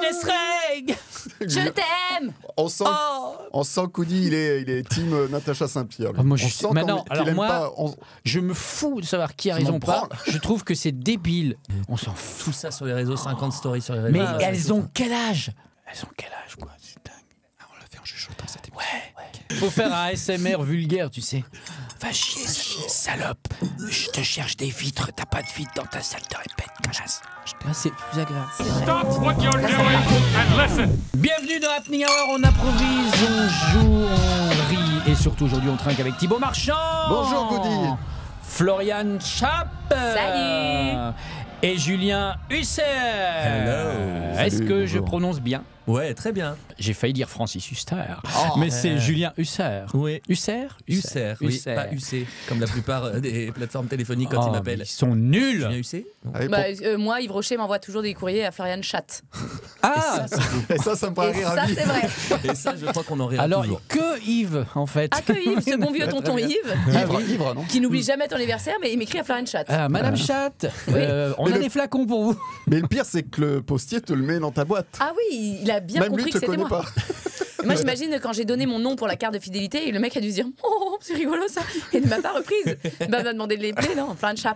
laisserai. Je t'aime. On sent qu'Audi, il est team Natacha Saint-Pierre. Moi, on sent qu'il aime pas. Je me fous de savoir qui a raison ou pas. Je trouve que c'est débile. On s'en fout. Tout ça sur les réseaux, 50 stories sur les réseaux. Mais elles ont quel âge? Elles ont quel âge, quoi? C'est dingue. On l'a fait en chuchotant cette émission. Ouais. Faut faire un ASMR vulgaire, tu sais. Va chier, salope. Je te cherche des vitres. T'as pas de vitres dans ta salle de répète, calasse. C'est plus agréable. Stop what you're doing and listen. Bienvenue dans Happening Hour. On improvise, on joue, on rit. Et surtout, aujourd'hui, on trinque avec Thibaut Marchand. Bonjour, Goody. Florian Chapp. Salut. Et Julien Husser. Hello. Est-ce Salut, que je bonjour. prononce bien? Ouais, très bien. J'ai failli dire Francis Huster, mais c'est Julien Husser. Oui. Husser, Husser, oui, pas UC, comme la plupart des plateformes téléphoniques quand ils m'appellent. Ils sont nuls. Julien UC non. Moi, Yves Rocher m'envoie toujours des courriers à Florian Chat. Ah, Et ça me paraît Et rire à ça, vie. c'est vrai. Et ça, je crois qu'on en rira alors toujours. que Yves en fait. Ah, que Yves, ce bon vieux tonton Yves, Ivre, non? qui n'oublie jamais ton anniversaire, mais il m'écrit à Florian Chat. Ah, Madame Chatte, Oui. on Mais a le- des flacons pour vous. Mais le pire, c'est que le postier te le met dans ta boîte. Ah oui, il a bien Même lui compris te que c'était connaît moi. pas. Et moi, j'imagine quand j'ai donné mon nom pour la carte de fidélité, et le mec a dû se dire oh, c'est rigolo ça. Et il ne m'a pas reprise. Il m'a demandé de l'épeler, non, Florian Chat,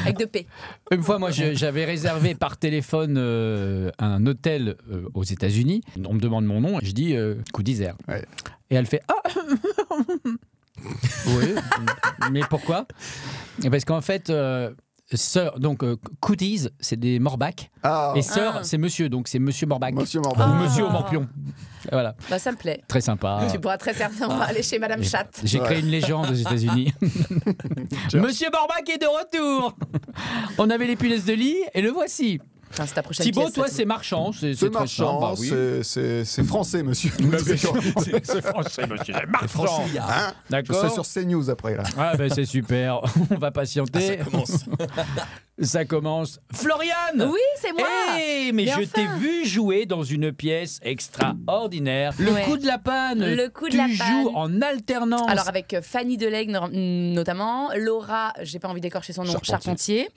avec 2 P. Une fois, moi, j'avais réservé par téléphone un hôtel aux États-Unis. On me demande mon nom et je dis coup d'Isère. Ouais. Et elle fait ah. Oui, mais pourquoi? Et parce qu'en fait, sœur, donc Cooties, c'est des Morbacs. Ah, Et sœur, c'est monsieur, donc c'est monsieur Morbac. Monsieur Ou Morvan. monsieur au Morpion. Et voilà, Bah, ça me plaît. très sympa. Tu pourras très certainement aller chez Madame Chat. J'ai créé une légende aux États-Unis. Monsieur Morbac est de retour. On avait les punaises de lit et le voici. Enfin, c'est ta prochaine Thibaut, pièce, toi, ça, c'est marchand, c'est C'est très marchand, simple. Bah oui. c'est français, monsieur. C'est français, monsieur, c'est marchand. Franchouillard. Hein Je D'accord. serai sur CNews après, là. Ah ben c'est super, on va patienter. Ça commence. Florian. Oui, c'est moi. Eh, mais Mais je enfin. t'ai vu jouer dans une pièce extraordinaire. Le Ouais. coup de la panne. Le coup de tu la joues panne. en alternance. Alors avec Fanny Delègue notamment, Laura, j'ai pas envie d'écorcher son nom, Charpentier.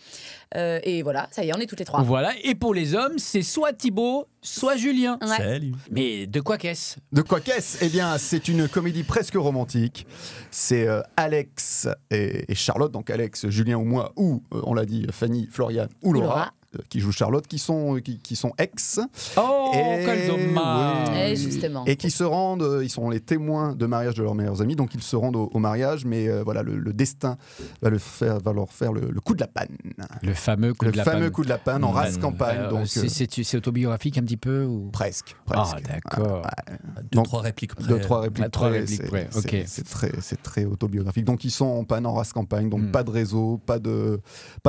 Et voilà, ça y est, on est toutes les 3. Voilà, et pour les hommes, c'est soit Thibaut, soit Julien. Ouais. Salut. Mais de quoi qu'est-ce? De quoi qu'est-ce? Eh bien, c'est une comédie presque romantique. C'est Alex et Charlotte, donc Alex, Julien ou moi, ou, on l'a dit, Fanny, Florian ou Laura, Laura. qui jouent Charlotte, qui sont ex. Oh, Et- quel dommage. oui. Et justement. Et qui se rendent, ils sont les témoins de mariage de leurs meilleurs amis, donc ils se rendent au mariage, mais voilà, le destin va leur faire le coup de la panne. Le fameux coup Le de la fameux panne. coup de la panne en race campagne. Donc, C'est autobiographique un petit peu ou... presque. Ah, d'accord. Deux, Donc, trois répliques près. 2-3 répliques. À 3 près, répliques c'est- près, c'est- ok. C'est très autobiographique. Donc ils sont en panne en race campagne, donc Mm. pas de réseau, pas de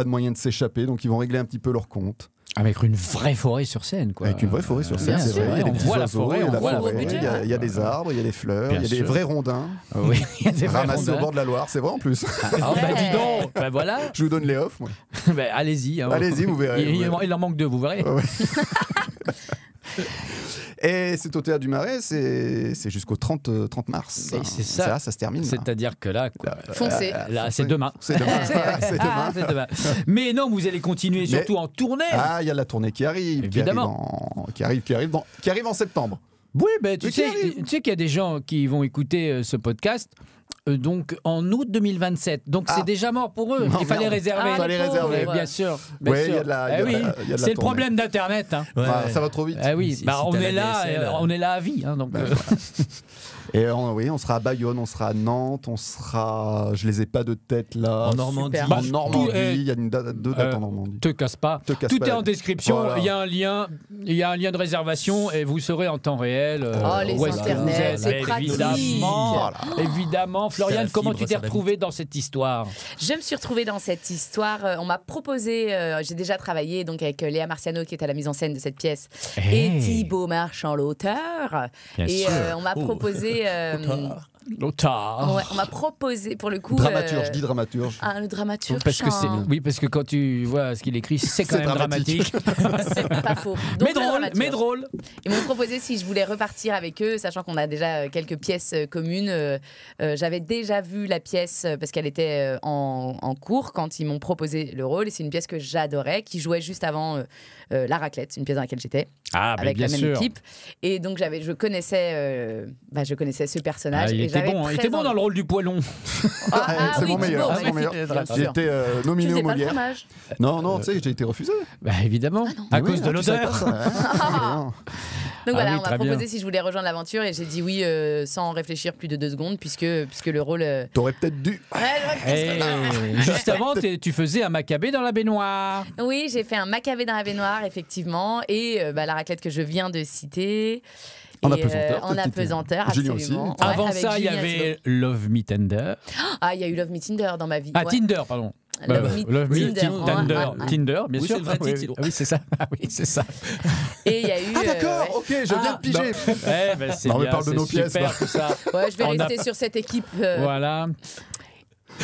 moyen de s'échapper, donc ils vont régler un petit peu leur compte. Avec une vraie forêt sur scène, quoi. Avec une vraie forêt sur scène, bien c'est sûr, vrai. Il y a on des petits voit la oiseaux, forêt, il y a on la voit la forêt, forêt. il y a des arbres, il y a des fleurs, Bien il y a des sûr. vrais rondins Ah oui, il y a des vrais ramassés au rondins. bord de la Loire, c'est vrai en plus. Ah bah dis donc, bah voilà. Je vous donne les offs, moi. Bah, allez-y. hein. Allez-y, vous verrez, Il, vous verrez. il en manque 2, vous verrez. Ouais. Et c'est au Théâtre du Marais, c'est jusqu'au 30 mars. Et c'est ça. Ça se termine. là. C'est-à-dire que là, quoi, Foncez. là c'est demain. C'est demain. C'est demain. Ah, c'est demain. Mais non, vous allez continuer surtout en tournée. Ah, il y a la tournée qui arrive. Évidemment. Qui arrive en septembre. Oui, ben, tu Mais sais, qui arrive. qu'il y a des gens qui vont écouter ce podcast. Donc en août 2027. Donc Ah. c'est déjà mort pour eux. Non, Il fallait merde. réserver. Ah, Fallait les pauvres. réserver. Bien sûr. Ouais, bien il y sûr. a de la- Eh il y a de oui, la- il y a de la c'est le tournée. problème d'Internet. Hein. Ouais. Voilà, ça va trop vite. Ah oui, Si bah, t'as on la est là, DSL, on est là à vie. Hein, donc, Ben, voilà. Et oui, on sera à Bayonne, on sera à Nantes, on sera. Je les ai pas de tête là. En Normandie. Super. En Bah, Normandie, tout est- il y a deux dates en Normandie. te casse pas. Te casse Tout pas est la- en description. Voilà. Il y a un lien de réservation et vous saurez en temps réel Oh, les où est-ce que vous internets, êtes. c'est pratique. Évidemment, Voilà. évidemment. Florian, la comment fibre, tu t'es ça va retrouvé dans cette histoire? Je me suis retrouvée dans cette histoire. On m'a proposé, j'ai déjà travaillé donc avec Léa Marciano qui est à la mise en scène de cette pièce Hey. et Thibaut Marchand l'auteur. Bien Et sûr. on m'a Oh. proposé Auteur. Lothar. Ouais, on m'a proposé pour le coup. Dramaturge, dis dramaturge. Le dramaturge. Parce que parce que quand tu vois ce qu'il écrit, c'est quand C'est même dramatique. C'est pas faux. Donc, Mais drôle. Ils m'ont proposé si je voulais repartir avec eux, sachant qu'on a déjà quelques pièces communes. J'avais déjà vu la pièce parce qu'elle était en cours quand ils m'ont proposé le rôle. Et c'est une pièce que j'adorais, qui jouait juste avant La Raclette, une pièce dans laquelle j'étais. Avec bien la même sûr. équipe. Et donc je connaissais ce personnage. Il et était j'avais bon, très il était bon envie. dans le rôle du poilon. C'est mon meilleur. C'est mon meilleur. J'ai été nominé Tu au faisais pas le Molière. fromage. Non, tu sais, j'ai été refusé. Bah évidemment, à Oui, cause de tu savais pas l'odeur. ça. Donc voilà, oui, on m'a très proposé bien. si je voulais rejoindre l'aventure et j'ai dit oui sans réfléchir plus de 2 secondes puisque le rôle. T'aurais peut-être dû. Et juste avant, tu faisais un macabé dans la baignoire. Oui, j'ai fait un macabé dans la baignoire effectivement et la raclette que je viens de citer. En Et, apesanteur, en peut-être. apesanteur, Julien absolument. aussi. Ouais, Avant avec ça, il y Julien avait Love Me Tender. il y a eu Love Me Tinder dans ma vie. Ah, ouais. Tinder, pardon. Love Me Love Me Tinder. Tinder. Ouais. Tinder, bien Oui, sûr. c'est le vrai Oui, titre. oui, c'est ça. Ah oui, c'est ça. Et il y a eu. Ah d'accord, ok, je viens de piger. C'est Non, mais bien, parle de c'est nos pièces, super, va. tout ça. Ouais, je vais On a- rester sur cette équipe. Voilà.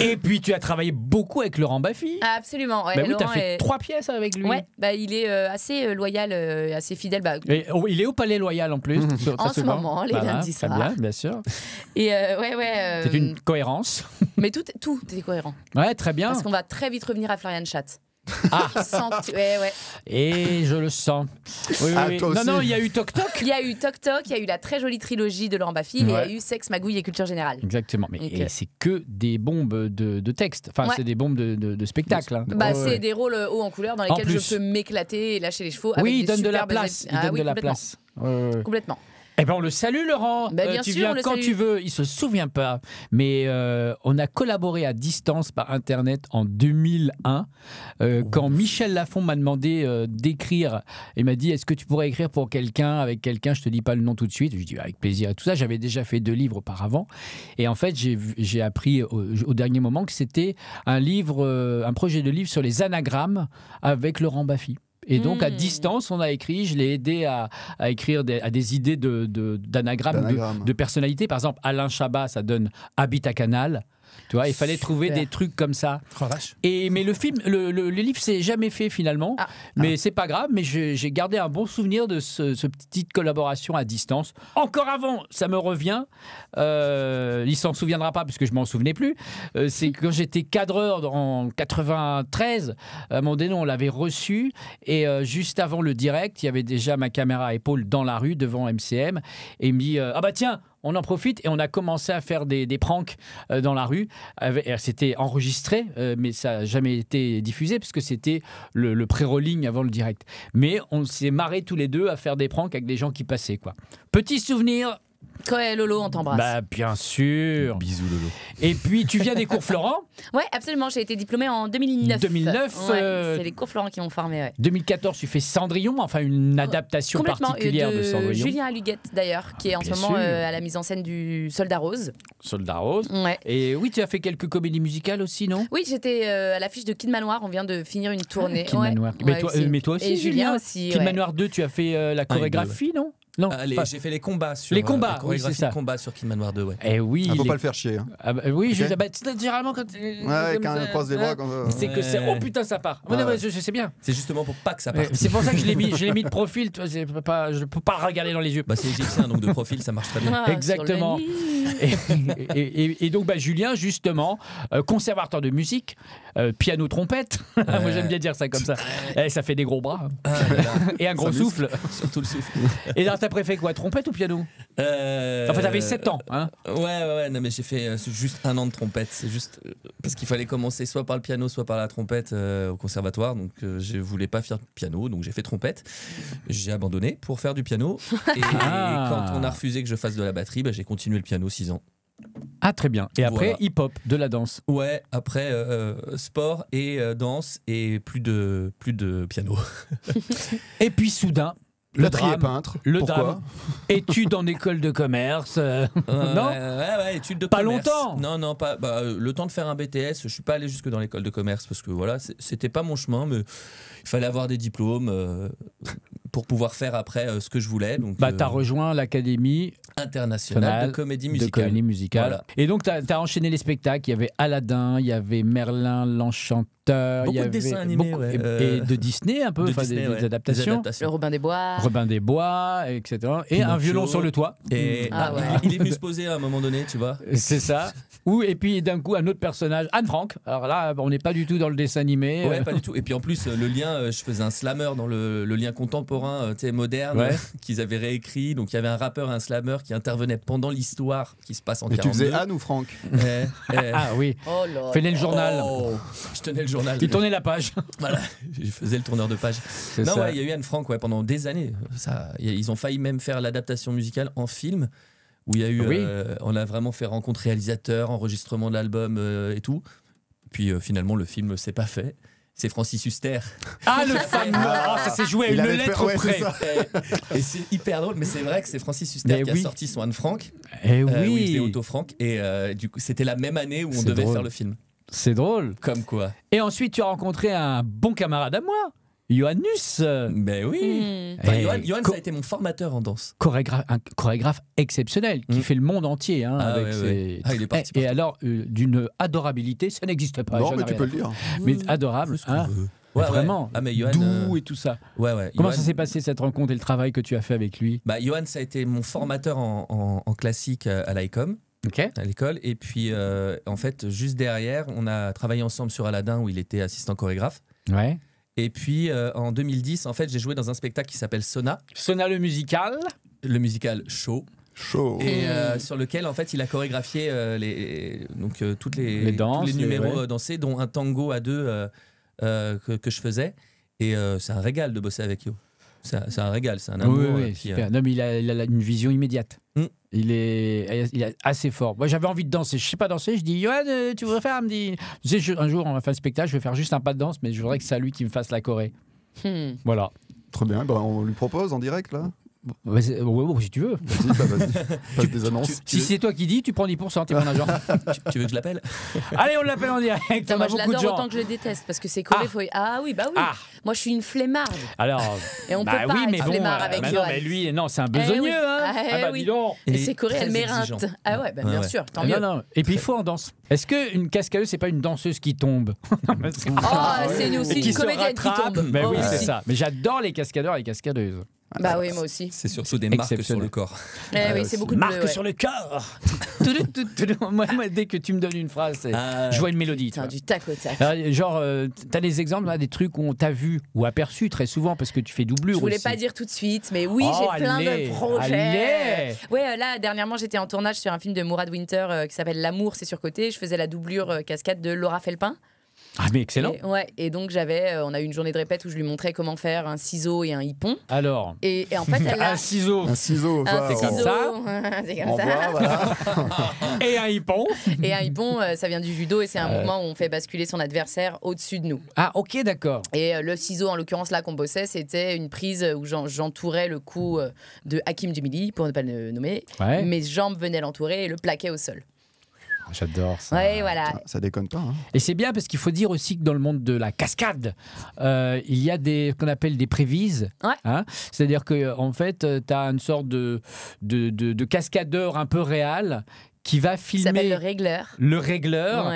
Et puis, tu as travaillé beaucoup avec Laurent Baffy. Absolument. Ouais, Bah oui, t'as Laurent fait est- 3 pièces avec lui. Ouais, il est assez loyal, assez fidèle. Et, il est au Palais Loyal en plus. Ça En se ce voit. moment, les lundis très soirs. bien, bien sûr. Et C'est une cohérence. Mais tout est cohérent. Ouais, très bien. Parce qu'on va très vite revenir à Florian Schatz. Ah, Ouais. et je le sens. Oui, Ah, oui. toi Non, aussi. non, il y a eu Toc Toc. Il y a eu Toc Toc, il y a eu la très jolie trilogie de Laurent Baffy, et il y a Ouais. eu Sexe, Magouille et Culture Générale. Exactement. Mais Ok. et c'est que des bombes de texte. Enfin, Ouais. c'est des bombes de spectacle. Hein. Bah, Ouais, c'est ouais. des rôles hauts en couleur dans En lesquels plus. je peux m'éclater et lâcher les chevaux. Oui, avec il des donne de la superbes place. épi- Il Ah donne oui, de la complètement. place. Ouais, ouais. Complètement. Eh ben on le salue Laurent. Bah, bien tu sûr, viens on le quand salue. tu veux. Il se souvient pas, mais on a collaboré à distance par internet en 2001 quand Michel Lafon m'a demandé d'écrire. Il m'a dit est-ce que tu pourrais écrire pour quelqu'un avec quelqu'un. Je te dis pas le nom tout de suite. Je dis avec plaisir et tout ça. J'avais déjà fait 2 livres auparavant et en fait j'ai appris au dernier moment que c'était un projet de livre sur les anagrammes avec Laurent Baffy. Et donc, à distance, on a écrit, je l'ai aidé à écrire à des idées d'anagrammes de personnalité. Par exemple, Alain Chabat, ça donne Habitat Canal. Tu vois, il fallait trouver des trucs comme ça. Oh, vache. Mais le film, le livre s'est jamais fait finalement. Mais c'est pas grave. Mais j'ai gardé un bon souvenir de ce petite collaboration à distance. Encore avant, ça me revient. Il s'en souviendra pas parce que je m'en souvenais plus. C'est quand j'étais cadreur en 93. À un moment donné, on l'avait reçu et juste avant le direct, il y avait déjà ma caméra à épaule dans la rue devant MCM et il me dit ah bah tiens. On en profite et on a commencé à faire des pranks dans la rue. C'était enregistré, mais ça n'a jamais été diffusé parce que c'était le pré-rolling avant le direct. Mais on s'est marrés tous les deux à faire des pranks avec des gens qui passaient, quoi. Petit souvenir. Ouais, Lolo, on t'embrasse. Bah, bien sûr. Bisous Lolo. Et puis, tu viens des cours Florent. Ouais, absolument. J'ai été diplômée en 2009. 2009, Ouais, c'est les cours Florent qui m'ont formée. Ouais. 2014, tu fais Cendrillon, enfin une adaptation Complètement. particulière de Cendrillon. Julien Aluguette, d'ailleurs, qui est en Bien ce moment sûr. à la mise en scène du Soldat Rose. Soldat Rose. Ouais. Et oui, tu as fait quelques comédies musicales aussi, non? Oui, j'étais à l'affiche de Kid Manoir. On vient de finir une tournée. Kid Ouais. Manoir. Ouais, Mais toi aussi, Et Julien aussi. Kid ouais. Manoir 2, tu as fait la chorégraphie, non? Non. pas- J'ai fait les combats sur Les combats, la chorégraphie oui, c'est ça. de combat sur Kid Manoir 2, ouais. Eh oui, Faut les- pas le faire chier. Hein. Ah bah, oui, Ok. généralement quand Ouais, comme quand ça, on croise les bras. Comme ça. c'est que c'est Ouais. oh putain ça part. Ouais, Non, mais ouais. je sais bien. C'est justement pour pas que ça parte. C'est pour ça que je l'ai mis de profil. Tu vois, je peux pas regarder dans les yeux. Bah, c'est égyptien, donc de profil, ça marche très bien. Ah, Exactement. sur le lit. Et donc Julien justement conservateur de musique, piano trompette. Moi j'aime bien dire ça comme ça. Ça fait des gros bras hein. Ah, là, là. et un gros Ça souffle. Surtout le souffle. Et là t'as préféré quoi, trompette ou piano? Enfin t'avais 7 ans hein. Ouais, non mais j'ai fait juste 1 an de trompette. C'est juste parce qu'il fallait commencer soit par le piano, soit par la trompette au conservatoire. Donc je voulais pas faire piano, donc j'ai fait trompette. J'ai abandonné pour faire du piano. Et quand on a refusé que je fasse de la batterie, bah, j'ai continué le piano 6 ans. Ah très bien. Et après Voilà. hip-hop, de la danse. Ouais, après sport et danse et plus de piano. Et puis soudain le Plâtrier drame. peintre. Le Pourquoi drame. Études en école de commerce. Non. Ouais, études de Pas commerce. longtemps. Non, pas. Bah, le temps de faire un BTS, je suis pas allé jusque dans l'école de commerce parce que voilà, c'était pas mon chemin, mais il fallait avoir des diplômes. pour pouvoir faire après ce que je voulais. Donc, t'as rejoint l'Académie internationale de comédie musicale. Voilà. Et donc, t'as enchaîné les spectacles. Il y avait Aladdin, il y il y avait Merlin l'Enchanteur, beaucoup il y avait de dessins animés, et de Disney un peu, des adaptations. Le Robin des Bois. Robin des Bois, etc. Et Pinocchio. un violon sur le toit. Et il est venu se poser à un moment donné, tu vois. C'est ça. Et puis d'un coup, un autre personnage, Anne Frank. Alors là, on n'est pas du tout dans le dessin animé. Ouais, pas du tout. Et puis en plus, le lien, je faisais un slammer dans le lien contemporain, moderne, qu'ils avaient réécrit. Donc il y avait un rappeur et un slammer qui intervenaient pendant l'histoire qui se passe en 42. Et tu faisais Anne ou Franck? Ah oui. Oh là. Tenais le journal. Je tenais le journal. Il tournait la page. Voilà, je faisais le tourneur de page. Non, il y a eu Anne Frank pendant des années. Ils ont failli même faire l'adaptation musicale en film. Où il y a eu, on a vraiment fait rencontre réalisateur, enregistrement de l'album et tout. Puis finalement, le film s'est pas fait. C'est Francis Huster. Ah, le fameux. Ça s'est joué à une lettre près. Et c'est hyper drôle, mais c'est vrai que c'est Francis Huster qui a sorti son Anne Frank. Et Où il faisait Otto Frank. Et du coup, c'était la même année où on devait faire le film. C'est drôle. Comme quoi. Et ensuite, tu as rencontré un bon camarade à moi. Johannes. Ben oui. Johan, ça a été mon formateur en danse. Un chorégraphe exceptionnel qui fait le monde entier. Il est parti. Et alors, d'une adorabilité, ça n'existe pas. Non, mais tu peux le dire. Mais adorable. Vraiment. Ah, mais Johan, doux et tout ça. Comment ça s'est passé cette rencontre et le travail que tu as fait avec lui? Johan, ça a été mon formateur en classique à l'ICOM. À l'école. Et puis, en fait, juste derrière, on a travaillé ensemble sur Aladdin où il était assistant chorégraphe. Ouais. Et puis en 2010, en fait, j'ai joué dans un spectacle qui s'appelle Sona. Sona le musical. Le musical Show. Et sur lequel, en fait, il a chorégraphié tous les numéros dansés, dont un tango à deux que je faisais. Et c'est un régal de bosser avec Yo. C'est un régal, c'est un amour. Oui, super. Non, mais il a une vision immédiate. Il est assez fort. Moi, j'avais envie de danser. Je sais pas danser. Je dis, Johan, tu voudrais faire? Il me dit, tu sais, un jour, on va faire un spectacle. Je vais faire juste un pas de danse, mais je voudrais que c'est lui qui me fasse la choré. Voilà. Très bien. On lui propose en direct là. Ouais, si tu veux. Vas-y, passe des annonces. Si c'est toi qui dis, tu prends 10%, t'es mon agent. Tu veux que je l'appelle? Allez, on l'appelle en direct. Moi, je l'adore autant que je le déteste parce que c'est collé. Moi, je suis une flemmarde. Alors, et on peut pas être flemmard avec Johan. Mais lui, non, c'est un besogneux. Dis donc. Et c'est collé, elle m'éreinte. Ah ouais, bien sûr, tant mieux. Non. Et puis il faut en danse. Est-ce qu'une cascadeuse, c'est pas une danseuse qui tombe? C'est aussi une comédienne qui tombe. Mais oui, c'est ça. Mais j'adore les cascadeurs et les cascadeuses. Oui, moi aussi. C'est surtout des marques sur le corps. Oui, c'est beaucoup de marques sur le corps. Moi, dès que tu me donnes une phrase, je vois une mélodie. Du tac au tac. Genre, t'as des exemples là, des trucs où on t'a vu ou aperçu très souvent parce que tu fais doublure. Je voulais aussi. pas dire tout de suite, mais oui, j'ai plein de projets. Là, dernièrement, j'étais en tournage sur un film de Mourad Winter qui s'appelle L'amour, c'est surcoté. Je faisais la doublure cascade de Laura Felpin. Ah mais excellent. Et donc on a eu une journée de répète où je lui montrais comment faire un ciseau et un hippon. Alors. Et en fait elle a un ciseau, c'est comme ça. C'est comme ça. Voilà. Et un hippon. Et un hippon, ça vient du judo et c'est un mouvement où on fait basculer son adversaire au-dessus de nous. Ah ok, d'accord. Et le ciseau en l'occurrence là qu'on bossait, c'était une prise où j'entourais le cou de Hakim Djemili pour ne pas le nommer. Mes jambes venaient l'entourer et le plaquaient au sol. J'adore ça. Voilà. Ça déconne pas. Et c'est bien parce qu'il faut dire aussi que dans le monde de la cascade, il y a ce qu'on appelle des prévises. C'est-à-dire qu'en fait, tu as une sorte de cascadeur un peu réel qui va filmer. Ça s'appelle le régleur.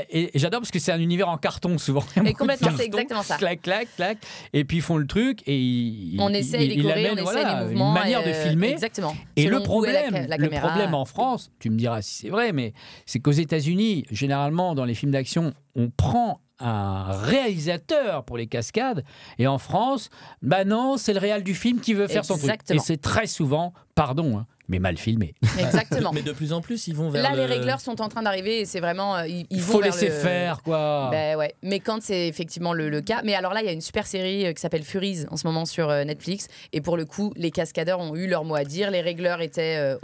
Et j'adore parce que c'est un univers en carton souvent. Et complètement, c'est exactement ça. Clac, clac, clac. Et puis ils font le truc et on essaie de décorer, on essaie les mouvements. Une manière de filmer. Exactement. Et le problème en France, tu me diras si c'est vrai, mais c'est qu'aux États-Unis, généralement dans les films d'action, on prend un réalisateur pour les cascades et en France, non, c'est le réal du film qui veut faire son truc. Et c'est très souvent, pardon, mais mal filmé. Exactement. Mais de plus en plus, ils vont vers Là, les régleurs sont en train d'arriver et c'est vraiment... ils vont faut vers laisser faire, quoi. Mais quand c'est effectivement le cas... Mais alors là, il y a une super série qui s'appelle Furies en ce moment sur Netflix. Et pour le coup, les cascadeurs ont eu leur mot à dire. Les régleurs étaient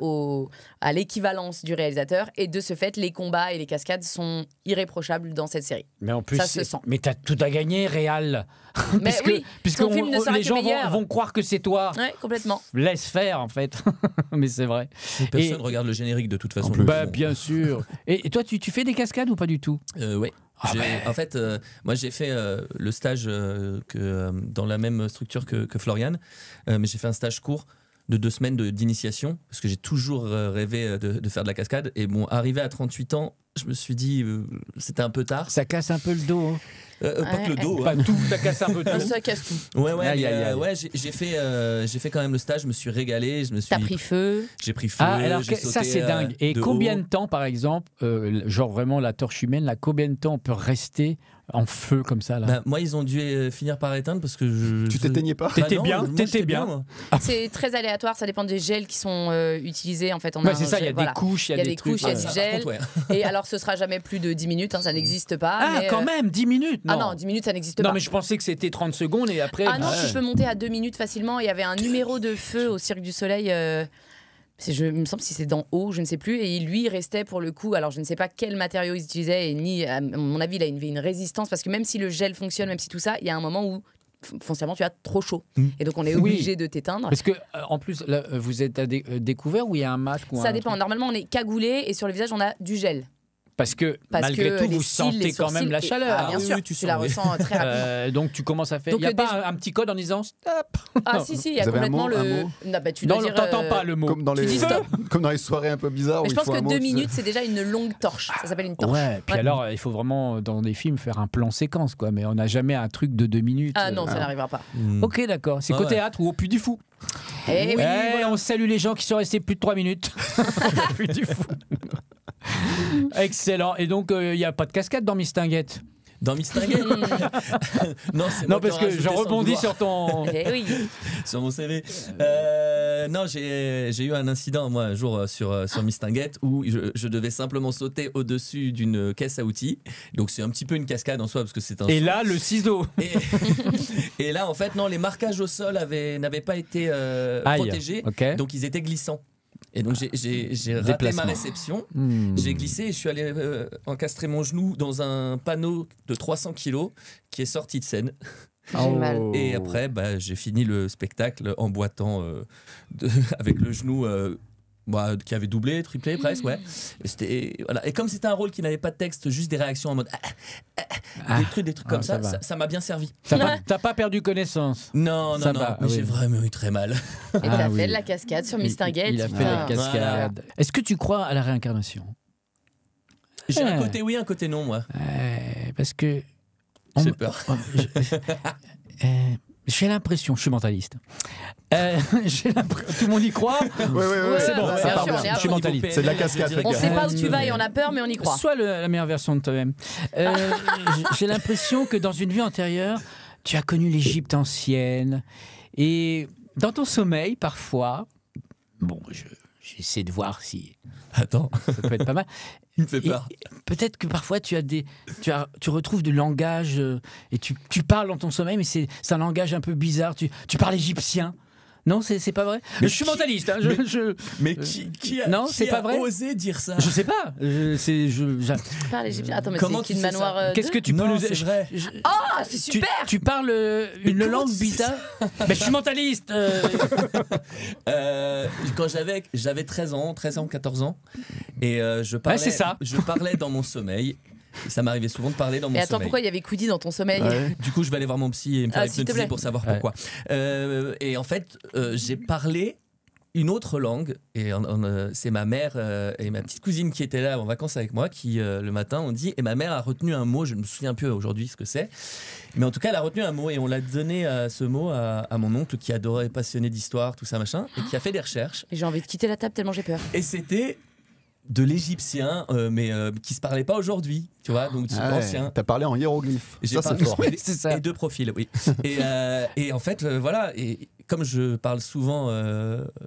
à l'équivalence du réalisateur. Et de ce fait, les combats et les cascades sont irréprochables dans cette série. Mais en plus, ça se sent. Mais t'as tout à gagner, réal. Mais puisque les gens vont croire que c'est toi. Ouais, complètement. Laisse faire, en fait. Mais c'est vrai. Personne regarde le générique de toute façon. Bien sûr. Et toi, tu fais des cascades ou pas du tout? Oui. En fait, moi j'ai fait le stage dans la même structure que Florian, mais j'ai fait un stage court de 2 semaines d'initiation, parce que j'ai toujours rêvé de faire de la cascade. Et bon, arrivé à 38 ans, je me suis dit, c'était un peu tard. Ça casse un peu le dos. Hein. Pas que le dos. Pas tout, ça casse un peu tout. Ça casse tout. Ouais, j'ai fait quand même le stage, je me suis régalé. T'as pris feu. J'ai pris feu. Ah, alors ça c'est dingue. Et combien de temps, par exemple, genre vraiment la torche humaine, là, combien de temps on peut rester en feu comme ça là? Bah, moi, ils ont dû finir par éteindre parce que Tu t'éteignais pas? T'étais bien, t'étais bien. moi. C'est très aléatoire, ça dépend des gels qui sont utilisés en fait. C'est ça, il y a des couches, il y a des couches, il y a du gel. Et alors, ce sera jamais plus de 10 minutes, ça n'existe pas. Ah, mais, quand même, 10 minutes. Ah non, 10 minutes, ça n'existe pas. Non, mais je pensais que c'était 30 secondes et après. Ah non, tu peux monter à 2 minutes facilement. Il y avait un numéro de feu au Cirque du Soleil. Il me semble si c'est dans haut, je ne sais plus. Et lui, il restait pour le coup. Alors, je ne sais pas quel matériau ils utilisaient. Et ni, à mon avis, il a une résistance. Parce que même si le gel fonctionne, même si tout ça, il y a un moment où foncièrement tu as trop chaud. Et donc, on est obligé de t'éteindre. Parce que, en plus, là, vous êtes à découvert ou il y a un masque Ça dépend. Normalement, on est cagoulé et sur le visage, on a du gel. Parce que malgré tout, vous sentez quand même la chaleur. Ah, bien sûr, tu la ressens très rapidement. Donc tu commences à faire. Il n'y a pas un petit code en disant stop. Ah si, il y a complètement le. Non, t'entends pas le mot. Comme dans les soirées un peu bizarres. Mais je pense que 2 minutes, c'est déjà une longue torche. Ça s'appelle une torche. Ouais. Puis alors, il faut vraiment dans des films faire un plan séquence, quoi. Mais on n'a jamais un truc de 2 minutes. Ah non, ça n'arrivera pas. Ok, d'accord. C'est qu'au théâtre ou au Puy du Fou. Eh oui. On salue les gens qui sont restés plus de 3 minutes. Puy du Fou. Excellent. Et donc, il n'y a pas de cascade dans Mistinguett? Dans Mistinguett Non, parce que je rebondis sur ton... sur mon CV. Non, j'ai eu un incident, moi, un jour, sur Mistinguett, où je devais simplement sauter au-dessus d'une caisse à outils. Donc, c'est un petit peu une cascade en soi, parce que c'est un... Et là, le ciseau. Et là, en fait, non, les marquages au sol n'avaient pas été protégés. Okay. Donc, ils étaient glissants. Et donc j'ai raté ma réception, j'ai glissé et je suis allé encastrer mon genou dans un panneau de 300 kilos qui est sorti de scène. Et après, j'ai fini le spectacle en boitant avec le genou qui avait doublé, triplé presque, ouais. Et comme c'était un rôle qui n'avait pas de texte, juste des réactions en mode des trucs comme ça m'a bien servi. T'as pas perdu connaissance? Non, mais j'ai vraiment eu très mal. Et t'as fait de la cascade sur Mistinguett. Il a fait la cascade. Voilà. Est-ce que tu crois à la réincarnation? J'ai un côté oui, un côté non, moi. Parce que... J'ai peur. J'ai l'impression, je suis mentaliste. Tout le monde y croit. Oui, c'est bon, ça part bien. Je suis mentaliste. C'est de la cascade. On ne sait pas où tu vas et on a peur, mais on y croit. Sois la meilleure version de toi-même. J'ai l'impression que dans une vie antérieure, tu as connu l'Égypte ancienne. Et dans ton sommeil, parfois, j'essaie de voir si... Attends. Ça peut être pas mal. Il me fait peur. Peut-être que parfois tu retrouves du langage et tu parles dans ton sommeil, mais c'est un langage un peu bizarre. Tu parles égyptien. Non, c'est pas vrai. Mais je suis mentaliste. Hein, mais qui a osé dire ça? Je sais pas. Parle égyptien. Attends, mais comment c'est une manoir. Qu'est-ce que tu peux nous dire? C'est vrai. Oh, c'est super. Tu parles une langue bizarre. Mais je suis mentaliste. Quand j'avais 13 ans, 14 ans, et je parlais dans mon sommeil. Et ça m'arrivait souvent de parler dans mon sommeil. Et attends, pourquoi il y avait Coudi dans ton sommeil? Du coup, je vais aller voir mon psy et me faire hypnotiser pour savoir pourquoi. Et en fait, j'ai parlé une autre langue. Et c'est ma mère et ma petite cousine qui étaient là en vacances avec moi qui, le matin, ont dit... Et ma mère a retenu un mot, je ne me souviens plus aujourd'hui ce que c'est. Mais en tout cas, elle a retenu un mot et on l'a donné ce mot à mon oncle qui adorait, passionné d'histoire, tout ça, machin, et qui a fait des recherches. Et j'ai envie de quitter la table tellement j'ai peur. Et c'était... de l'égyptien, mais qui se parlait pas aujourd'hui, tu vois, donc ancien. T'as parlé en hiéroglyphe. Ça, c'est fort. C'est ça. Et 2 profils, oui. Et en fait, voilà. Et comme je parle souvent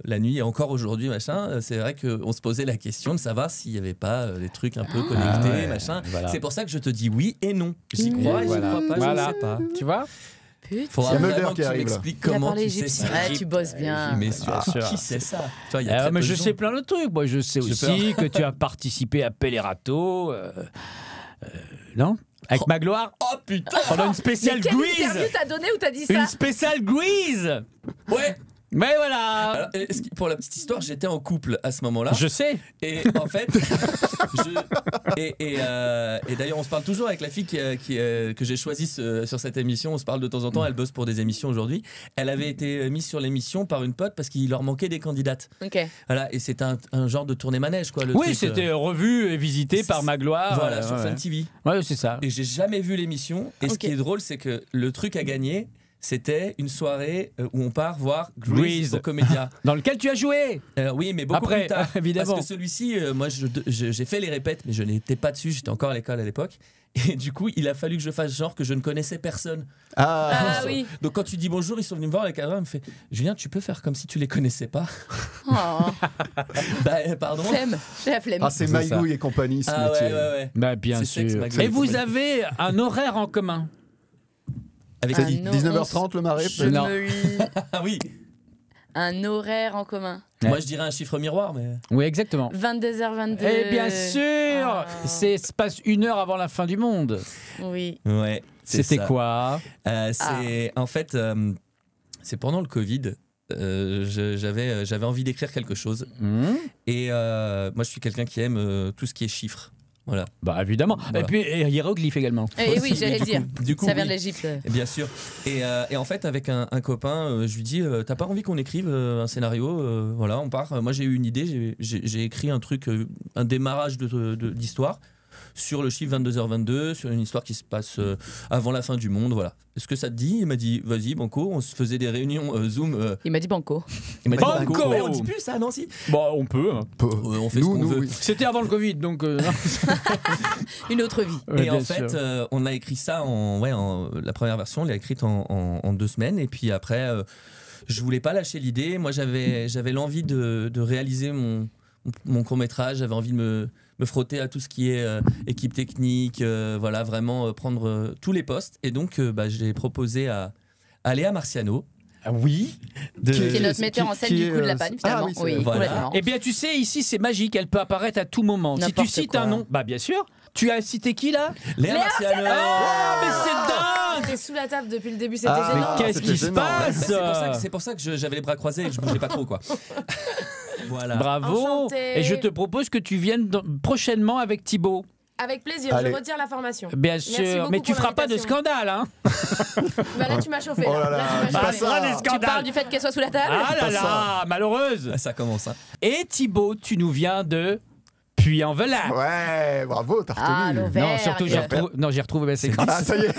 la nuit et encore aujourd'hui, machin, c'est vrai qu'on se posait la question de savoir s'il y avait pas des trucs un peu connectés, machin. Voilà. C'est pour ça que je te dis oui et non. J'y crois et j'y crois pas. Je ne sais pas. Tu vois? Faudra vraiment que tu m'expliques comment tu sais ça. Ouais, tu bosses bien. Mais qui sait ça? Tu vois, mais je sais plein de trucs. Moi, je sais aussi que tu as participé à Pelerato. Non? Avec Magloire. Oh putain! Pendant une spéciale quiz. Quelle interview t'as donné ou t'as dit ça? Une spéciale quiz. Ouais. Mais voilà. Alors, pour la petite histoire, j'étais en couple à ce moment-là. Je sais. Et en fait, et d'ailleurs, on se parle toujours avec la fille que j'ai choisie sur cette émission. On se parle de temps en temps. Elle bosse pour des émissions aujourd'hui. Elle avait été mise sur l'émission par une pote parce qu'il leur manquait des candidates. Ok. Voilà, et c'était un genre de tournée manège, quoi. Oui, c'était revu et visité par Magloire. Voilà, sur Fun TV. Ouais, c'est ça. Et j'ai jamais vu l'émission. Et ce qui est drôle, c'est que le truc à gagner, c'était une soirée où on part voir Grease au Comédia. Dans lequel tu as joué. Oui, mais beaucoup Après, plus tard. évidemment. Parce que celui-ci, moi, j'ai fait les répètes, mais je n'étais pas dessus. J'étais encore à l'école à l'époque. Et du coup, il a fallu que je fasse genre que je ne connaissais personne. Ah oui. Donc quand tu dis bonjour, ils sont venus me voir, les cadres, ils me font Julien, tu peux faire comme si tu les connaissais pas. Oh. Pardon. Flemme. J'ai la flemme. Ah, c'est Maïgouille et compagnie, ce métier. Ouais. Bah, bien C'est sûr. sexe, Et vous avez un horaire en commun. Avec C'est qui 19h30 le marais Je Non. me lis Ah oui. un horaire en commun. Ouais. Moi, je dirais un chiffre miroir, mais. Oui, exactement. 22h22. Eh bien sûr. C'est se passe 1 heure avant la fin du monde. Oui. Ouais. C'était quoi? C'est en fait, c'est pendant le Covid. J'avais envie d'écrire quelque chose. Et moi, je suis quelqu'un qui aime tout ce qui est chiffres. Voilà. Bah évidemment. Voilà. Et puis hiéroglyphe également. Et oui, j'allais Du dire. coup, Ça vient oui. de l'Égypte. Bien sûr. Et en fait, avec un copain, je lui dis t'as pas envie qu'on écrive un scénario Voilà, on part. Moi, j'ai eu une idée. J'ai écrit un truc, un démarrage d'histoire sur le chiffre 22h22, sur une histoire qui se passe avant la fin du monde. Voilà. Est-ce que ça te dit? Il m'a dit vas-y, banco. On se faisait des réunions Zoom. Il m'a dit banco. Il m'a dit Banco. Ouais, on dit plus ça, non si. Bon, on peut. Hein. On fait ce qu'on veut. Oui. C'était avant le Covid, donc. Une autre vie. Ouais, Et en bien fait, sûr. on a écrit ça la première version, on l'a écrite en 2 semaines. Et puis après, je voulais pas lâcher l'idée. Moi, j'avais l'envie de réaliser mon court-métrage. J'avais envie de me frotter à tout ce qui est équipe technique, voilà, vraiment prendre tous les postes. Et donc, j'ai proposé à Léa Marciano. Ah oui. Qui est notre metteur en scène du coup de la panne, finalement. Ah oui, c'est oui, vrai. Voilà. complètement. Eh bien, tu sais, ici, c'est magique. Elle peut apparaître à tout moment. Si tu N'importe cites quoi. un nom, bah bien sûr. Tu as cité qui là? Léa Marciano. Ah, mais c'est dingue! J'étais sous la table depuis le début, c'était Ah, gênant. Mais qu'est-ce c'était qui se gênant, ouais. passe? C'est pour ça que j'avais les bras croisés et que je bougeais pas trop, quoi. Voilà. Bravo. Enchantée. Et je te propose que tu viennes prochainement avec Thibaut. Avec plaisir, Allez. je retire la formation. Bien Merci sûr, beaucoup mais tu pour feras pas de l'invitation. scandale, hein? Bah là, tu m'as chauffé. Oh là là, tu m'as pas chauffé. ça. des Tu scandales. parles du fait qu'elle soit sous la table? Ah là là, malheureuse. Ça commence, hein. Et Thibaut, tu nous viens de Puy-en-Velay. Ouais, bravo, t'as Ah, retenu. l'Auvergne. Non, surtout, j'ai retrouvé ma séquence. Ah, ça y est.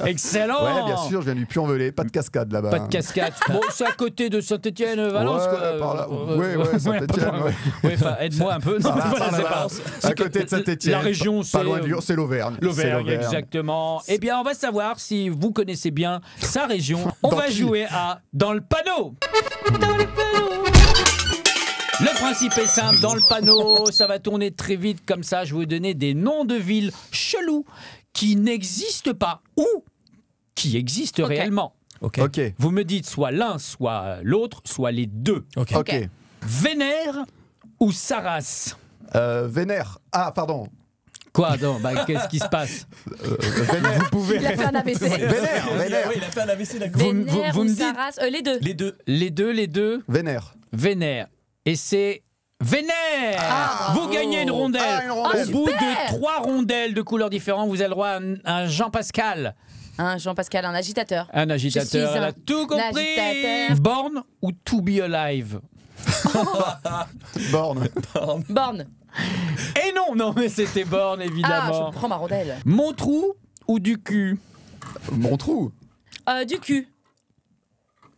Excellent. Ouais, bien sûr, je viens du Puy-en-Velay, pas de cascade là-bas. Pas de cascade. Bon, c'est à côté de Saint-Étienne-Valence, Ouais, quoi. par là. Ouais, Saint-Étienne, ouais. Ouais, enfin, aide-moi un peu. Non, Par là, voilà, par c'est là. pas- À côté de Saint-Étienne. La région, c'est Pas loin de Lyon, c'est l'Auvergne. C'est l'Auvergne, exactement. Eh bien, on va savoir si vous connaissez bien sa région. On Dans va qui jouer à Dans le panneau. Dans le panneau. Le principe est simple, dans le panneau, ça va tourner très vite comme ça. Je vais vous donner des noms de villes chelous qui n'existent pas ou qui existent réellement. Ok. Ok, Vous me dites soit l'un, soit l'autre, soit les deux. ok. Vénère ou Sarras? Vénère. Ah, pardon. Quoi? Non, bah, qu'est-ce qui se passe? Vénère. Vous pouvez... Il a fait un AVC. Vénère, Vénère. Oui, il a fait un AVC, d'accord. Vénère vous ou me dites- Sarras Les deux. Les deux. Les deux, Vénère. Vénère. Et c'est Vénère. Ah, vous gagnez une rondelle. Ah, une rondelle. Au bout de 3 rondelles de couleurs différentes, vous avez le droit à un Jean-Pascal. Jean-Pascal, un agitateur. Un agitateur, Je suis elle a un tout compris. agitateur. Born ou To Be Alive? Borne. Borne. Et non, mais c'était Born, Ah, évidemment. je prends ma rondelle. Montrou ou du cul? Mon trou. Du cul.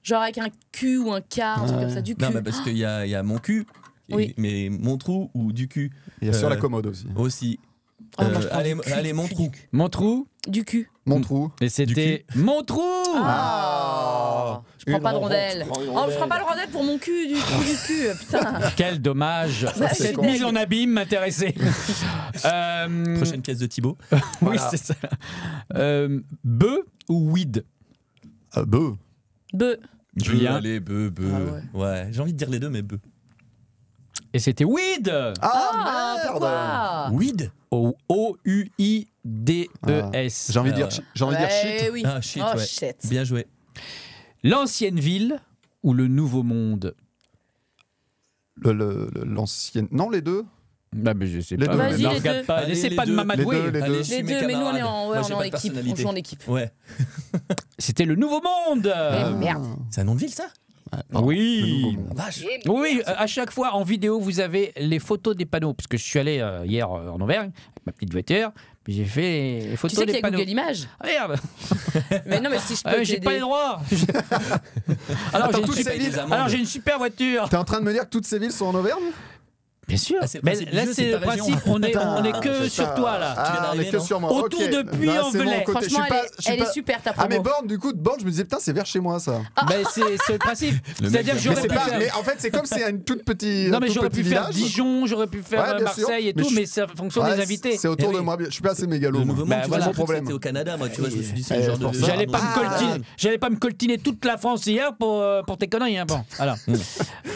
Genre avec un Q ou un K, un truc comme ça, du cul. Non, mais parce qu'il y a mon cul, Oui. mais mon trou ou du cul Il y a sur la commode aussi. aussi. Oh, moi, je prends du cul. Allez, mon trou. Montrou. Du cul. Mon trou. Et c'était Montrou. Ah. Je prends Une pas de rondelle. rondelle. Je prends une Oh, je rondelle. prends pas le rondelle pour mon cul, du cul, putain. Quel dommage. c'est Cette con. mise en abîme m'intéressait. Prochaine pièce de Thibaut. Oui, Voilà. c'est ça. Bœuf ou weed? Bœuf. Be. Julien. Allez, bœuf. Ah Ouais, j'ai envie de dire les deux, mais bœuf. Et c'était weed. Ah, merde. pourquoi Weed. O-U-I-D-E-S. J'ai envie de dire, j'ai envie de dire shit. Oui. Ah, shit, Oh, ouais. shit. Bien joué. L'ancienne ville ou le Nouveau Monde? L'ancienne. Non, les deux. Bah, mais je sais Les pas. deux. Vas-y, Ne les regarde deux. pas. Allez, N'essaie les pas de deux. m'amadouer. Les deux. Allez, je suis Les mes deux, mais nous on est camarades. en, Moi, j'ai on est en pas de équipe. On personnalité. joue en équipe. Ouais. C'était le Nouveau Monde. Merde. C'est un nom de ville, ça? Le Nouveau Oui. Monde. Vache. Oui, à chaque fois en vidéo, vous avez les photos des panneaux. Parce que je suis allé hier en Auvergne avec ma petite voiture, puis j'ai fait les Tu photos sais qu'il y des a panneaux. Google Images. Ah, merde, Mais non, mais si je peux j'ai t'aider. pas les droits. Alors, Attends, j'ai une toutes super- ces villes- alors, j'ai une super voiture. T'es en train de me dire que toutes ces villes sont en Auvergne? Bien sûr. Ah, c'est le Mais principe du là, jeu, c'est c'est le ta région. principe. On est que Putain, sur toi là. Tu viens Ah, on est d'arriver, que non sur moi. Autour Ok. de Bah, Puy-en-Velay. c'est mon côté. Je suis Franchement, pas- je suis elle pas- est super ta Ah mais promo. Borne, du coup, de Borne, je me disais putain, c'est vers chez moi ça. Mais c'est le principe. Le C'est-à-dire mec que Mais j'aurais c'est pu pas. faire. Mais en fait, c'est comme c'est un tout petit. Non, un mais tout j'aurais petit pu faire village. Dijon, j'aurais pu faire Ouais, bien sûr. Marseille et Mais tout, je- mais c'est en fonction Ouais, des invités. C'est autour Eh de oui. moi. Je suis pas assez mégalo. Le moi. Nouveau Bah, Monde, tu voilà. vois, j'ai cru que problème. c'était au Canada, moi, tu vois, je me suis dit, c'est Eh, le genre pour de. ça. J'allais pas me Ah. coltiner, j'allais pas me coltiner toute la France hier pour tes conneries. Hein. Bon, alors.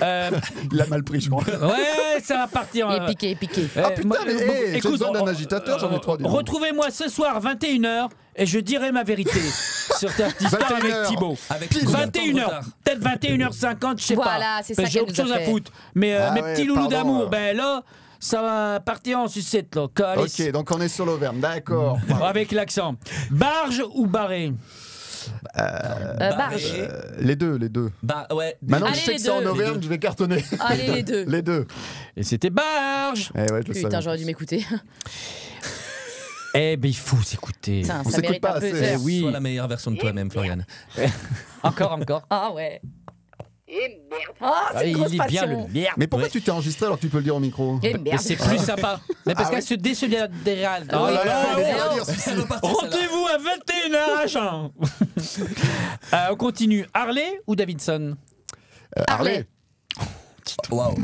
Il l'a mal pris, je crois. Ouais, ça va partir. Il est piqué, piqué. Ah putain, mais hey, j'ai besoin d'un agitateur, j'en ai 3. Retrouvez-moi ce soir 21h et je dirai ma vérité sur cette histoire 21 avec Thibaut. Avec Pile. combien de temps de 21h, retard peut-être 21h50, je sais pas. Voilà, c'est ça Parce que j'ai qu'elle autre nous a chose à fait. foutre. Mais Ah mes ouais, petits loulous pardon, d'amour, ben là, ça va partir en sucette là. Allez, Ok, donc on est sur l'Auvergne, d'accord. avec l'accent. Barge ou barré? Barge. Les deux. Bah ouais. Maintenant que Allez, je sais les que c'est en deux. Auvergne, je vais cartonner. Allez, les deux. Les deux. Et c'était barge. Eh ouais, je le Putain, savais. j'aurais dû m'écouter. Eh ben, il faut s'écouter. Putain, On ça s'écoute mérite pas un peu. assez. Eh oui. Sois la meilleure version de toi-même, Florian. Encore. Ah ouais. Ah, c'est une grosse Il est bien le passion. merde. Mais pourquoi Ouais. tu t'es enregistré alors que tu peux le dire au micro? Eh Mais merde. c'est plus sympa. Mais parce Ah ouais. qu'elle se décide derrière. Oh là là, Ah il est ouais, dur à oh. dire, celui-ci. Rendez-vous à 21h. On continue. Harley ou Davidson? Harley. Waouh.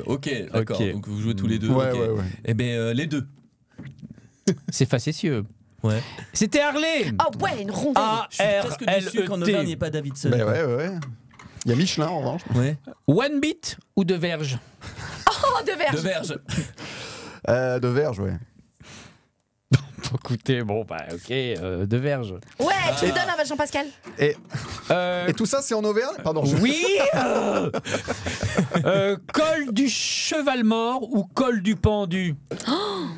Ok, d'accord. Ok. Donc vous jouez tous les deux. Ouais, ok. ouais, ouais. Eh ben les deux. C'est facétieux. Ouais. C'était Harley. Oh ouais, une rondelle. Je suis presque déçu qu'en Auvergne, il n'y ait A-R-L-E-T. pas Davidson. Ben ouais. Il y a Michelin en revanche. Ouais. One Beat ou De Verge? Oh, de verge. De Verge. De Verge, ouais. Écoutez, bon, bah, ok, De Verge. Ouais, tu me donnes un Jean-Pascal. Et tout ça, c'est en Auvergne? Pardon. Oui. Col du Cheval Mort ou Col du Pendu?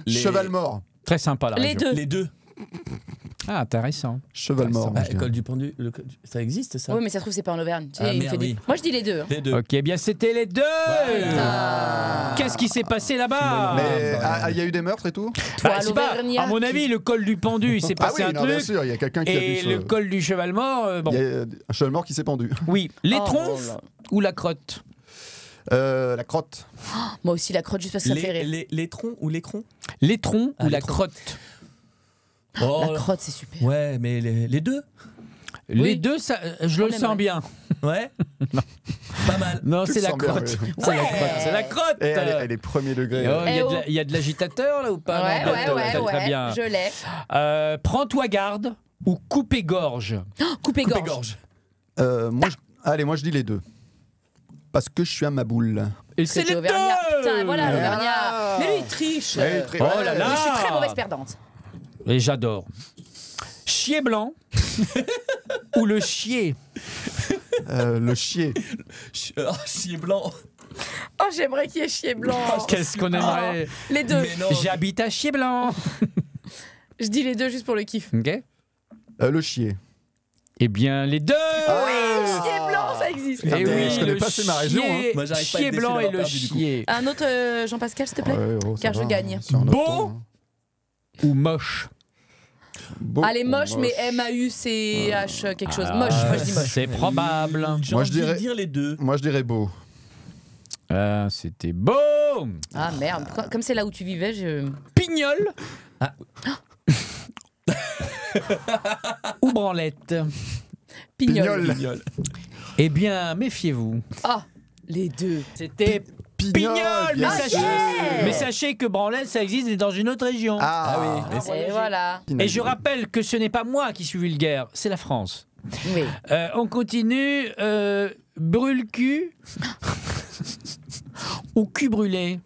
Cheval mort. Très sympa, la Les région. deux. Les deux. Ah, intéressant. Cheval mort. moi, je dirais. Col du pendu. Ça existe, ça? Oui, mais ça se trouve, c'est pas en Auvergne. Tu sais, Ah, il me merde, fait des- oui. Moi, je dis les deux. hein. Les deux. Ok, bien, c'était les deux. Qu'est-ce qui s'est passé là-bas? Mais il y a eu des meurtres et tout? Toi, Bah, c'est pas- l'Auvergnat, à mon avis, le col du pendu, il s'est Ah passé oui, un non, bien truc. sûr, il y a quelqu'un qui a Et dû le col du cheval mort, bon. Il y a un cheval mort qui s'est pendu. Oui, les Oh, tronches là. ou la crotte? La crotte. Moi aussi, la crotte, juste parce que ça me fait rire. Les troncs ou l'écron? Les troncs Ah, ou les la troncs. crotte? Oh, La crotte, c'est super. Ouais, mais les deux? Les deux, ça, je On le sens aimerait. bien. Ouais. Pas mal. Non, Tu c'est le la sens bien, crotte. oui. C'est la crotte. C'est la crotte. Et elle est premier degré. Oh, il y a Eh de oh. la- il y a de l'agitateur là ou pas? Ouais, Non, ouais, très, ouais, très bien. je l'ai. Prends-toi garde ou couper-gorge? Coupé-gorge. Gorge. Moi, je dis les deux. Parce que je suis à ma boule. Et Parce que c'est t'es les Auvergnat. Putain, deux. voilà, Ah. l'Auvergnat. Mais lui, il triche. Ouais, très- Oh là là. Mais je suis très mauvaise perdante. Et j'adore. Chier blanc ou le chier? Le chier. Chier blanc. Oh, j'aimerais qu'il y ait chier blanc. Qu'est-ce qu'on aimerait? Les deux. Mais non. J'habite à Chier blanc. Je dis les deux juste pour le kiff. Ok. Le chier. Eh bien, les deux. Oui, chier blanc, ça existe. Eh Putain, oui, je connais le pas assez ma région, hein. chier- Moi, j'arrive pas à chier être blanc déçu et le d'avoir perdu, du coup. chier. Un autre Jean-Pascal, s'il te plaît. Ouais, oh, ça Car je va, gagne. c'est un autre Beau temps, hein. Ou moche? Beau Allez, ou moche, mais M-A-U-C-H quelque chose. Moche, moi je dis moche. C'est probable. J'ai Moi, envie je dirais- de dire les deux. Moi, je dirais beau. C'était beau. Ah merde, comme c'est là où tu vivais, je. Pignol. Ah. Ou branlette? Pignol. Pignol. Eh bien, méfiez-vous. Ah, les deux. C'était Pignol, Pignol, bien mais, sûr. mais sachez que branlette, ça existe mais dans une autre région. Ah oui. Et voilà. Et je rappelle que ce n'est pas moi qui suis vulgaire, c'est la France. Oui. On continue. Brûle-cul ou cul brûlé?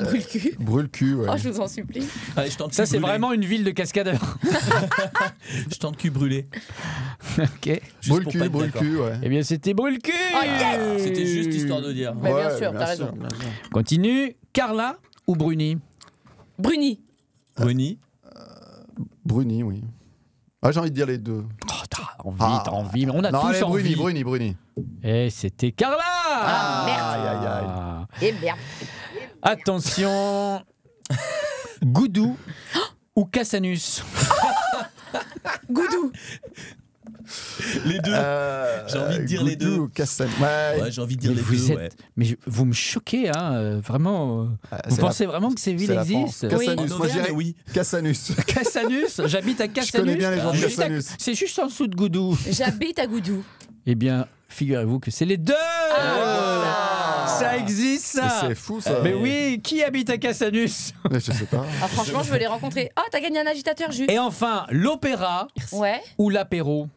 Brûle-cul. Brûle-cul, ouais. Oh, je vous en supplie. Allez, je tente Ça, cul c'est brûlé. vraiment une ville de cascadeurs. Je tente cul brûlé. Ok. Juste pour pas être Brûle-cul, ouais. Eh bien, c'était brûle-cul. Oh, yes. C'était juste histoire de dire. Bah, bien Ouais, sûr, t'as raison. bien sûr. Continue. Carla ou Bruni? Bruni. Bruni. Bruni, oui. Ah, j'ai envie de dire les deux. Oh, t'as envie, mais on a non, tous allez, envie. Bruni. Et c'était Carla. Ah, Aïe, aïe, aïe. Et merde. Attention. Goudou ou Cassanus? Goudou. Les deux. J'ai envie de dire les deux. Goudou ou Cassan. Ouais. Ouais, j'ai envie de dire Mais les vous deux. êtes- Ouais. Mais vous me choquez, hein, vraiment. Vous c'est pensez vraiment que ces villes c'est la France. existent? Oui. Cassanus, En moi je Auvergne, dirais oui. Cassanus. Cassanus, j'habite à Cassanus. Je connais bien les gens de Juste à- Cassanus. C'est juste en dessous de Goudou. J'habite à Goudou. Eh bien, figurez-vous que c'est les deux. Ça existe, ça. Mais c'est fou ça. Mais oui, qui habite à Cassanus? Je sais pas. Ah, franchement, je veux les rencontrer. Oh, t'as gagné un agitateur, Jus. Et enfin, l'opéra Ouais. ou l'apéro?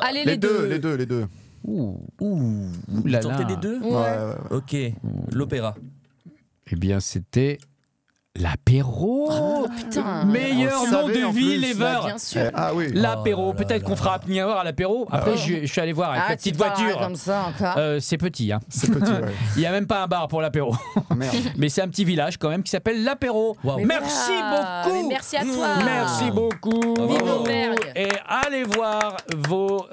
Allez, Les deux. Ouh, Ouh, vous là tentez là. les deux Ouais. Ok, l'opéra. Eh bien, c'était l'apéro. Oh, putain. Meilleur On le nom savait, de en ville plus. ever. Bien sûr. Ah oui. L'apéro, Oh là peut-être là qu'on fera un heure à l'apéro. Après, je suis allé voir avec la petite voiture. Comme ça, encore. C'est petit, hein. C'est petit, ouais. Il n'y a même pas un bar pour l'apéro. Merde. Mais c'est un petit village quand même qui s'appelle l'apéro. Waouh. Mais Merci voilà. beaucoup. Mais merci à toi. Merci beaucoup. Vive l'Auvergne. Et allez voir vos,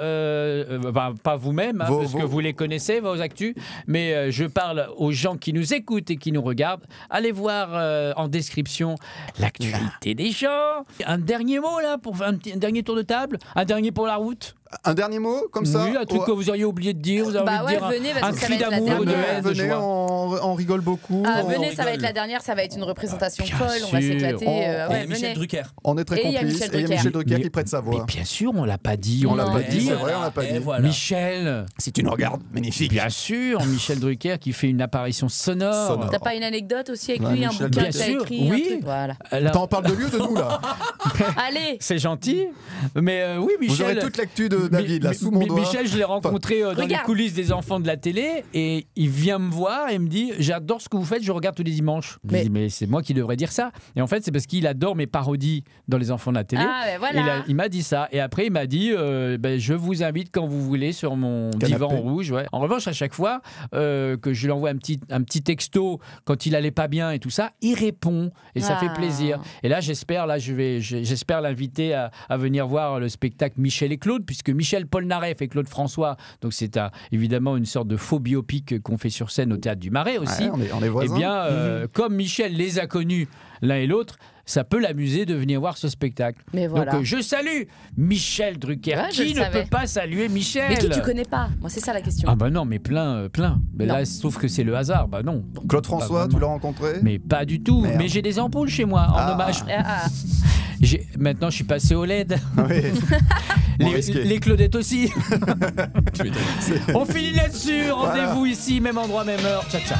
pas vous-même, hein, parce que vous les connaissez, vos actus, mais je parle aux gens qui nous écoutent et qui nous regardent. Allez voir en description l'actualité des gens. Un dernier mot là, pour faire un dernier tour de table, un dernier pour la route. Un dernier mot, comme ça. Oui, un truc que vous auriez oublié de dire, vous avez Bah envie de ouais, dire venez, parce un que ça cri va être la d'amour, de dernière. haine, de Venez, joie. on rigole beaucoup. Ah, on, venez, ça va rigole. être la dernière, ça va être une représentation Bien folle, on va sûr. s'éclater. Et Michel Venez. Drucker. on est très Et il y a complices. Michel Et il y a Drucker. Michel Drucker Mais- qui prête sa Mais voix. bien sûr, on l'a pas dit. On l'a Non, pas mais- dit, c'est vrai, on l'a pas Et dit. voilà. Michel, Si tu nous regardes, magnifique. bien sûr, Michel Drucker qui fait une apparition sonore. Sonore. T'as pas une anecdote aussi avec Ouais, lui, un Michel bouquin Bien que t'as sûr, écrit, oui. un truc, voilà. Alors, T'en parles de lui ou de nous là? Allez. c'est gentil, mais oui, Michel. Vous aurez toute l'actu de David là Mi- sous mon Mi- doigt. Michel, je l'ai rencontré dans les Regarde. coulisses des enfants de la télé et il vient me voir et me dit j'adore ce que vous faites, je regarde tous les dimanches. Je Mais- dis mais c'est moi qui devrais dire ça. Et en fait, c'est parce qu'il adore mes parodies dans les enfants de la télé. Ah, ben voilà. Il m'a dit ça. Et après, il m'a dit je vous invite quand vous voulez sur mon Canapé. divan rouge. Ouais. En revanche, à chaque fois que je lui envoie un petit texto quand il allait pas bien et tout ça, il répond et ça Ah. fait plaisir. Et là, j'espère l'inviter à venir voir le spectacle Michel et Claude, puisque Michel Polnareff et Claude François, donc c'est évidemment une sorte de faux biopic qu'on fait sur scène au Théâtre du Marais aussi. Ouais, on est Eh voisins. bien, comme Michel les a connus l'un et l'autre, ça peut l'amuser de venir voir ce spectacle. Mais voilà. Donc je salue Michel Drucker. Ouais, je Qui le ne savais. peut pas saluer Michel? Mais qui tu connais pas? Moi, c'est ça la question. Ah bah non, mais plein. Mais Non. là, sauf que c'est le hasard. Bah non. Claude Pas François, vraiment. tu l'as rencontré? Mais pas du tout. Merde. Mais j'ai des ampoules chez moi en Ah. hommage. Ah, Maintenant, je suis passé au LED. Oui. Moins risqué. Les Claudettes aussi. Tu m'étonnes. On finit là-dessus. Rendez-vous ici, même endroit, même heure. Ciao, ciao.